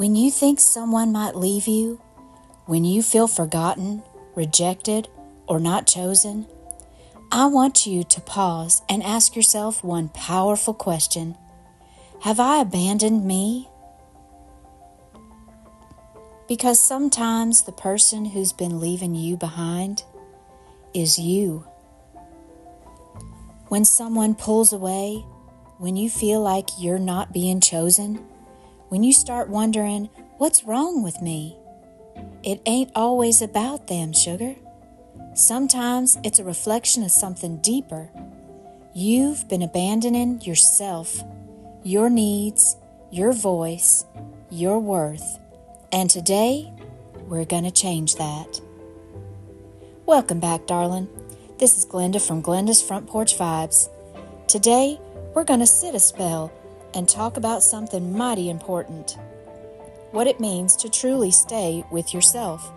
When you think someone might leave you, when you feel forgotten, rejected, or not chosen, I want you to pause and ask yourself one powerful question. Have I abandoned me? Because sometimes the person who's been leaving you behind is you. When someone pulls away, when you feel like you're not being chosen, when you start wondering, what's wrong with me? It ain't always about them, sugar. Sometimes it's a reflection of something deeper. You've been abandoning yourself, your needs, your voice, your worth. And today, we're going to change that. Welcome back, darling. This is Glenda from Glenda's Front Porch Vibes. Today, we're going to sit a spell and talk about something mighty important. What it means to truly stay with yourself,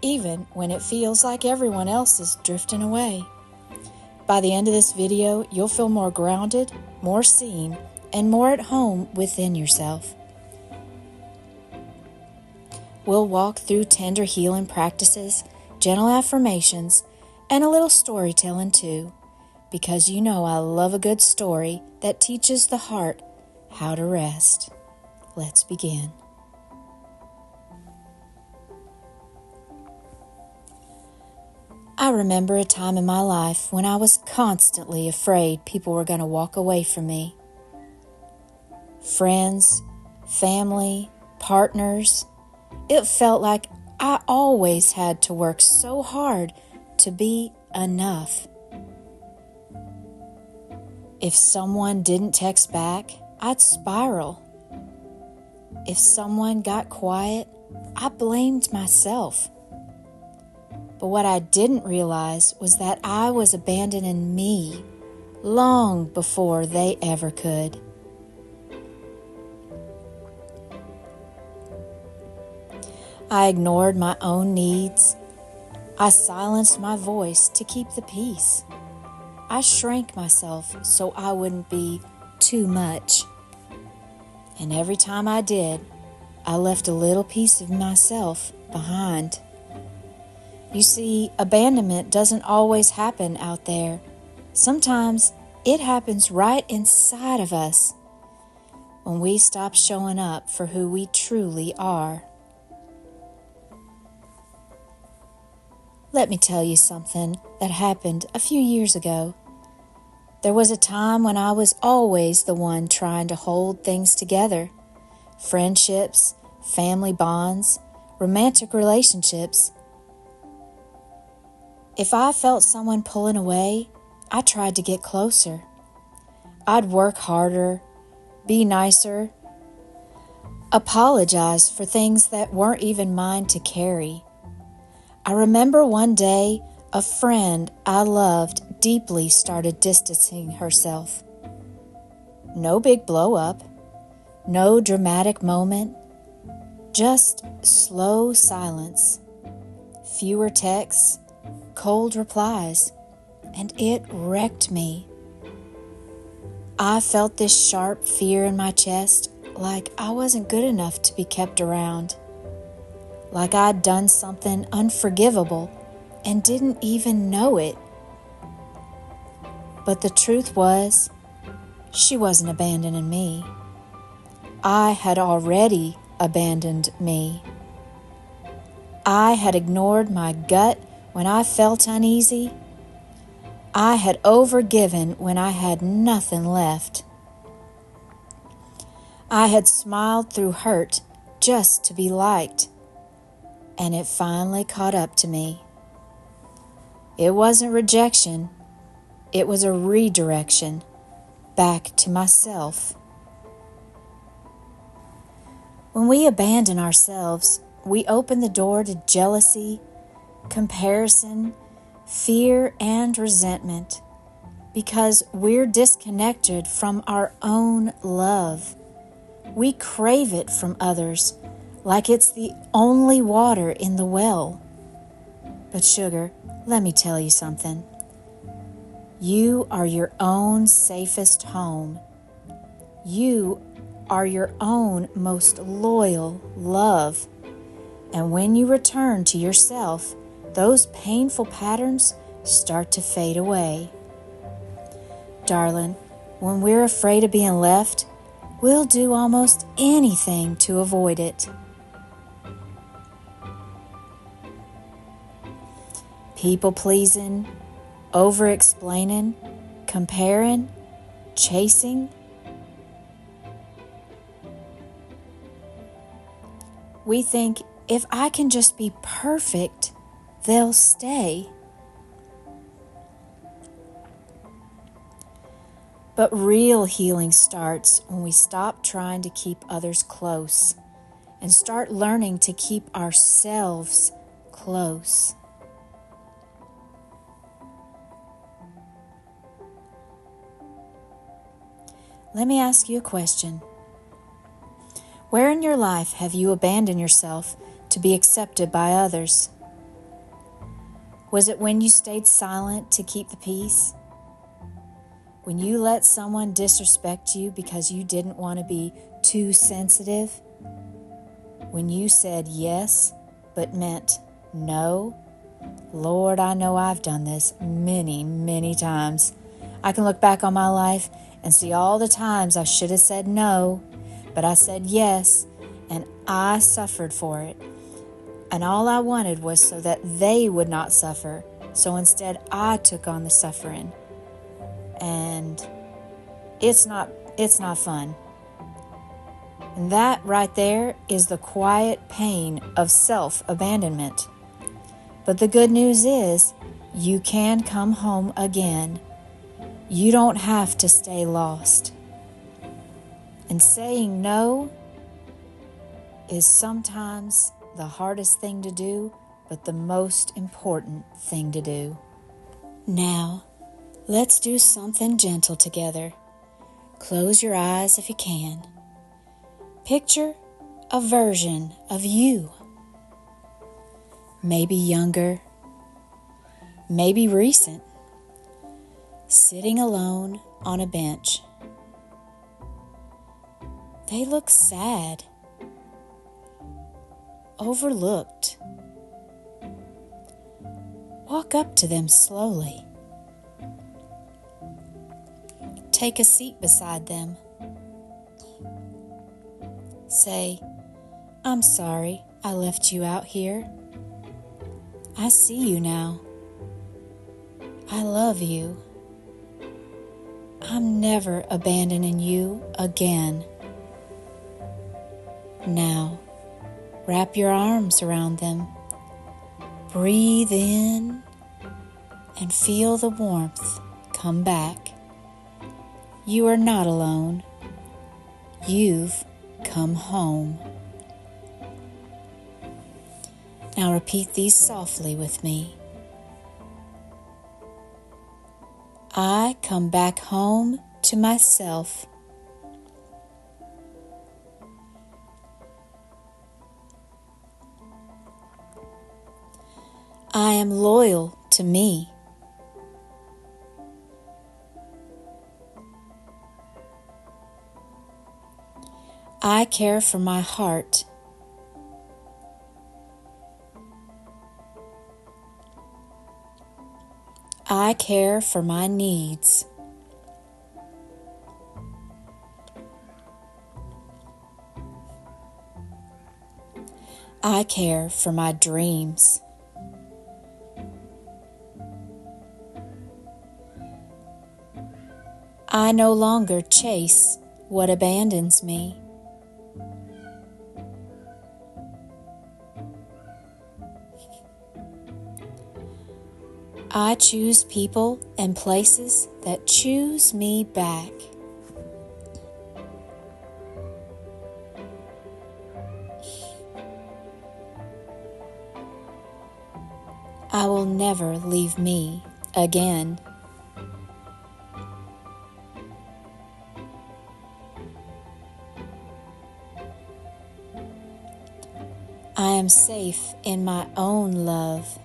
even when it feels like everyone else is drifting away. By the end of this video, you'll feel more grounded, more seen, and more at home within yourself. We'll walk through tender healing practices, gentle affirmations, and a little storytelling too, because you know I love a good story that teaches the heart how to rest. Let's begin. I remember a time in my life when I was constantly afraid people were going to walk away from me. Friends, family, partners. It felt like I always had to work so hard to be enough. If someone didn't text back, I'd spiral. If someone got quiet, I blamed myself. But what I didn't realize was that I was abandoning me long before they ever could. I ignored my own needs. I silenced my voice to keep the peace. I shrank myself so I wouldn't be too much. And every time I did, I left a little piece of myself behind. You see, abandonment doesn't always happen out there. Sometimes it happens right inside of us when we stop showing up for who we truly are. Let me tell you something that happened a few years ago. There was a time when I was always the one trying to hold things together. Friendships, family bonds, romantic relationships. If I felt someone pulling away, I tried to get closer. I'd work harder, be nicer, apologize for things that weren't even mine to carry. I remember one day a friend I loved deeply started distancing herself. No big blow up, no dramatic moment, just slow silence, fewer texts, cold replies, and it wrecked me. I felt this sharp fear in my chest, like I wasn't good enough to be kept around. Like I'd done something unforgivable and didn't even know it. But the truth was, she wasn't abandoning me. I had already abandoned me. I had ignored my gut when I felt uneasy. I had overgiven when I had nothing left. I had smiled through hurt just to be liked. And it finally caught up to me. It wasn't rejection. It was a redirection back to myself. When we abandon ourselves, we open the door to jealousy, comparison, fear, and resentment because we're disconnected from our own love. We crave it from others like it's the only water in the well. But sugar, let me tell you something. You are your own safest home. You are your own most loyal love. And when you return to yourself, those painful patterns start to fade away. Darling, when we're afraid of being left, we'll do almost anything to avoid it. People pleasing, over explaining, comparing, chasing. We think if I can just be perfect, they'll stay. But real healing starts when we stop trying to keep others close and start learning to keep ourselves close. Let me ask you a question. Where in your life have you abandoned yourself to be accepted by others? Was it when you stayed silent to keep the peace? When you let someone disrespect you because you didn't want to be too sensitive? When you said yes, but meant no? Lord, I know I've done this many, many times. I can look back on my life and see all the times I should have said no, but I said yes, and I suffered for it. And all I wanted was so that they would not suffer. So instead, I took on the suffering. And it's not fun. And that right there is the quiet pain of self-abandonment. But the good news is, you can come home again. You don't have to stay lost. And saying no is sometimes the hardest thing to do, but the most important thing to do. Now, let's do something gentle together. Close your eyes if you can. Picture a version of you. Maybe younger, maybe recent, sitting alone on a bench. They look sad, overlooked. Walk up to them slowly. Take a seat beside them. Say, "I'm sorry I left you out here. I see you now. I love you. I'm never abandoning you again." Now, wrap your arms around them. Breathe in and feel the warmth come back. You are not alone. You've come home. Now repeat these softly with me. I come back home to myself. I am loyal to me. I care for my heart. I care for my needs. I care for my dreams. I no longer chase what abandons me. I choose people and places that choose me back. I will never leave me again. I am safe in my own love.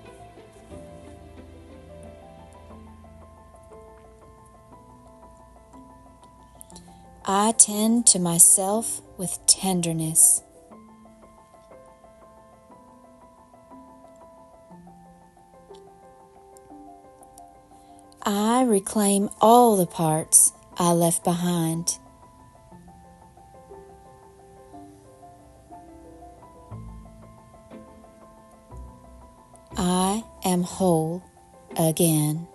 I tend to myself with tenderness. I reclaim all the parts I left behind. I am whole again.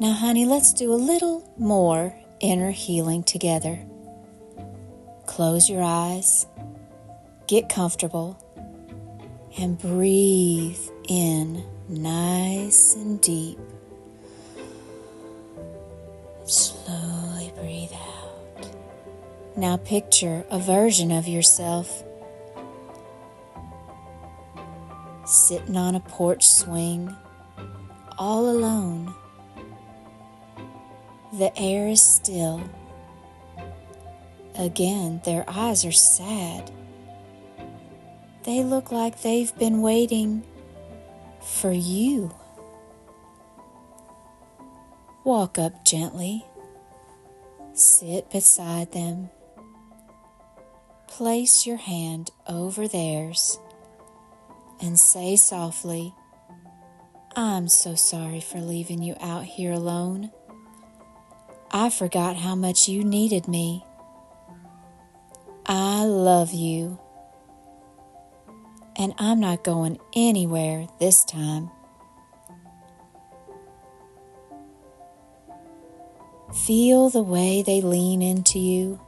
Now, honey, let's do a little more inner healing together. Close your eyes, get comfortable, and breathe in nice and deep. Slowly breathe out. Now picture a version of yourself sitting on a porch swing, all alone. The air is still. Again, their eyes are sad. They look like they've been waiting for you. Walk up gently. Sit beside them. Place your hand over theirs and say softly, "I'm so sorry for leaving you out here alone. I forgot how much you needed me. I love you. And I'm not going anywhere this time." Feel the way they lean into you.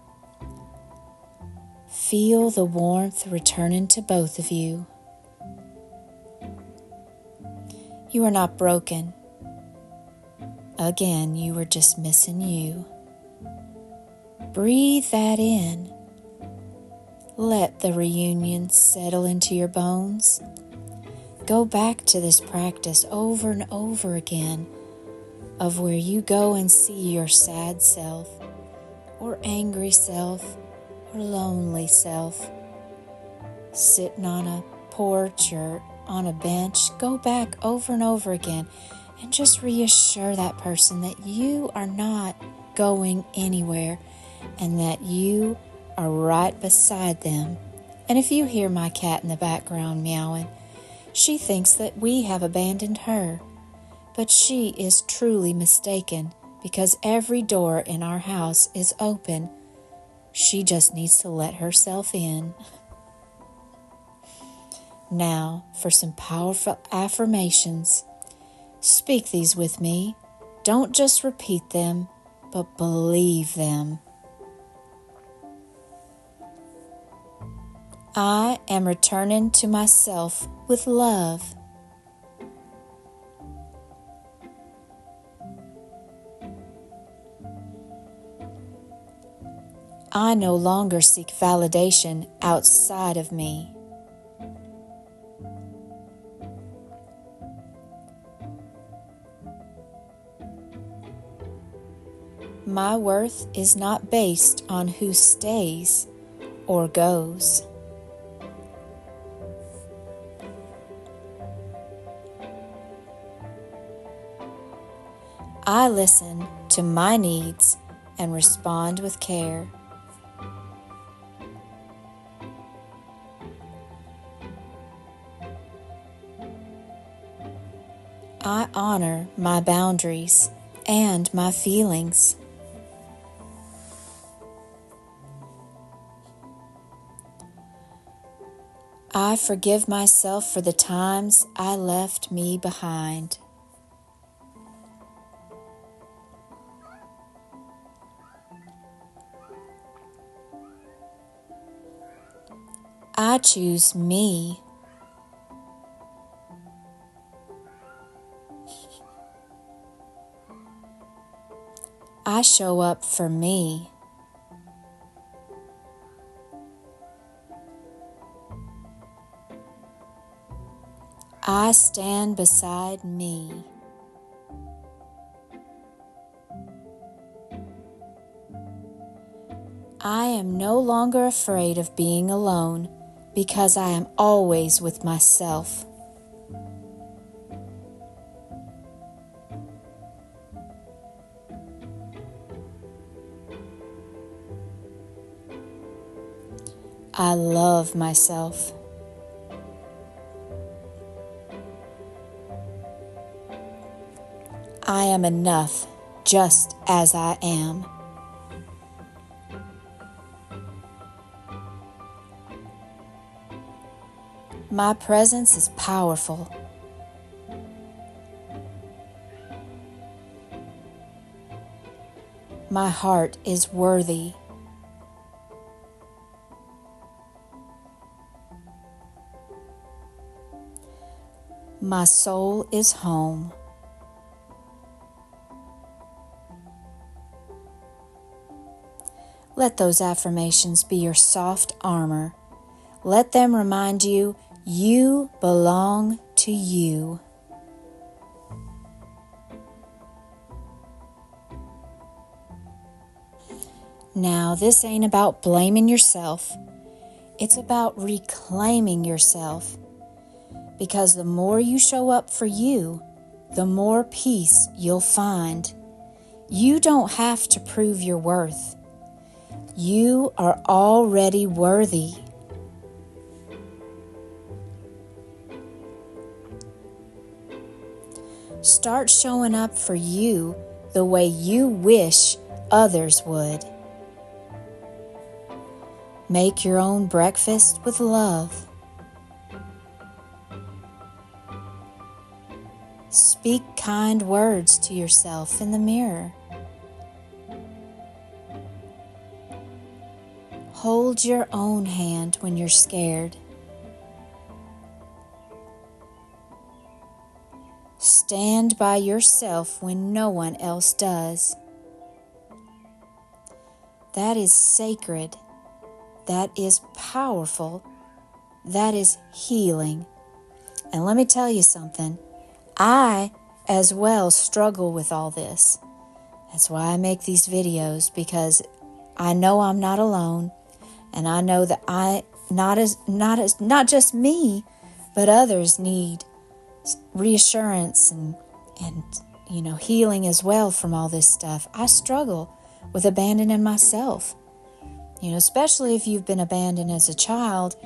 Feel the warmth returning to both of you. You are not broken. Again, you were just missing you. Breathe that in. Let the reunion settle into your bones. Go back to this practice over and over again of where you go and see your sad self, or angry self, or lonely self. Sitting on a porch or on a bench, go back over and over again and just reassure that person that you are not going anywhere and that you are right beside them. And if you hear my cat in the background meowing, she thinks that we have abandoned her. But she is truly mistaken because every door in our house is open. She just needs to let herself in. Now for some powerful affirmations. Speak these with me. Don't just repeat them, but believe them. I am returning to myself with love. I no longer seek validation outside of me. My worth is not based on who stays or goes. I listen to my needs and respond with care. I honor my boundaries and my feelings. I forgive myself for the times I left me behind. I choose me. I show up for me. I stand beside me. I am no longer afraid of being alone because I am always with myself. I love myself. I am enough just as I am. My presence is powerful. My heart is worthy. My soul is home. Let those affirmations be your soft armor. Let them remind you, you belong to you. Now, this ain't about blaming yourself. It's about reclaiming yourself. Because the more you show up for you, the more peace you'll find. You don't have to prove your worth. You are already worthy. Start showing up for you the way you wish others would. Make your own breakfast with love. Speak kind words to yourself in the mirror. Hold your own hand when you're scared. Stand by yourself when no one else does. That is sacred. That is powerful. That is healing. And let me tell you something. I, as well, struggle with all this. That's why I make these videos, because I know I'm not alone. And I know that not just me, but others need reassurance and healing as well from all this stuff. I struggle with abandoning myself. Especially if you've been abandoned as a child,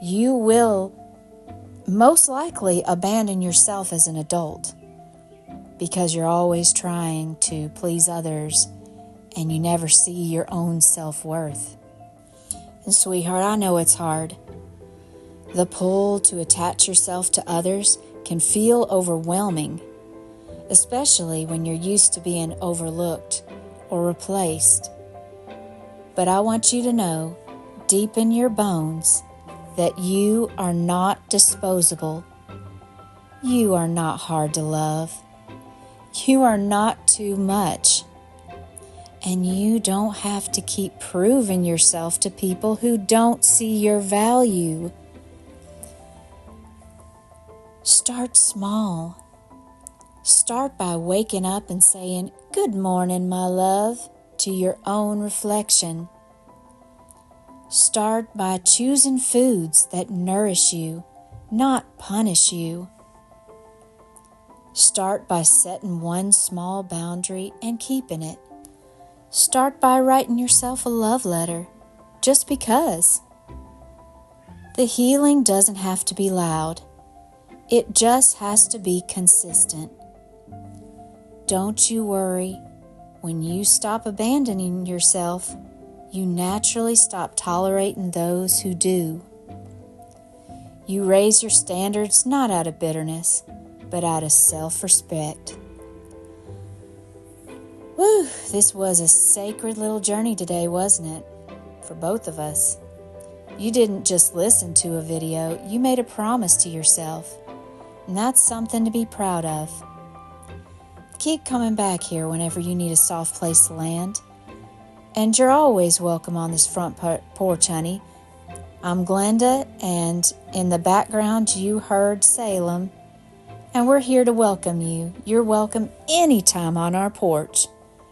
you will most likely abandon yourself as an adult because you're always trying to please others and you never see your own self-worth. And sweetheart, I know it's hard. The pull to attach yourself to others can feel overwhelming, especially when you're used to being overlooked or replaced. But I want you to know, deep in your bones, that you are not disposable. You are not hard to love. You are not too much. And you don't have to keep proving yourself to people who don't see your value. Start small. Start by waking up and saying, "Good morning, my love," to your own reflection. Start by choosing foods that nourish you, not punish you. Start by setting one small boundary and keeping it. Start by writing yourself a love letter, just because. The healing doesn't have to be loud. It just has to be consistent. Don't you worry. When you stop abandoning yourself, you naturally stop tolerating those who do. You raise your standards not out of bitterness, but out of self-respect. Whew, this was a sacred little journey today, wasn't it? For both of us. You didn't just listen to a video, you made a promise to yourself. And that's something to be proud of. Keep coming back here whenever you need a soft place to land. And you're always welcome on this front porch, honey. I'm Glenda, and in the background you heard Salem. And we're here to welcome you. You're welcome anytime on our porch.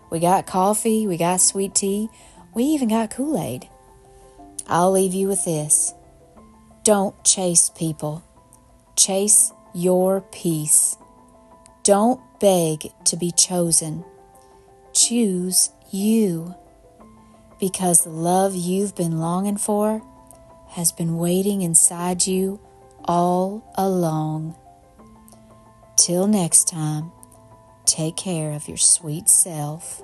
We got coffee, we got sweet tea, we even got Kool-Aid. I'll leave you with this. Don't chase people. Chase your peace. Don't beg to be chosen. Choose you. Because the love you've been longing for has been waiting inside you all along. Till next time, take care of your sweet self.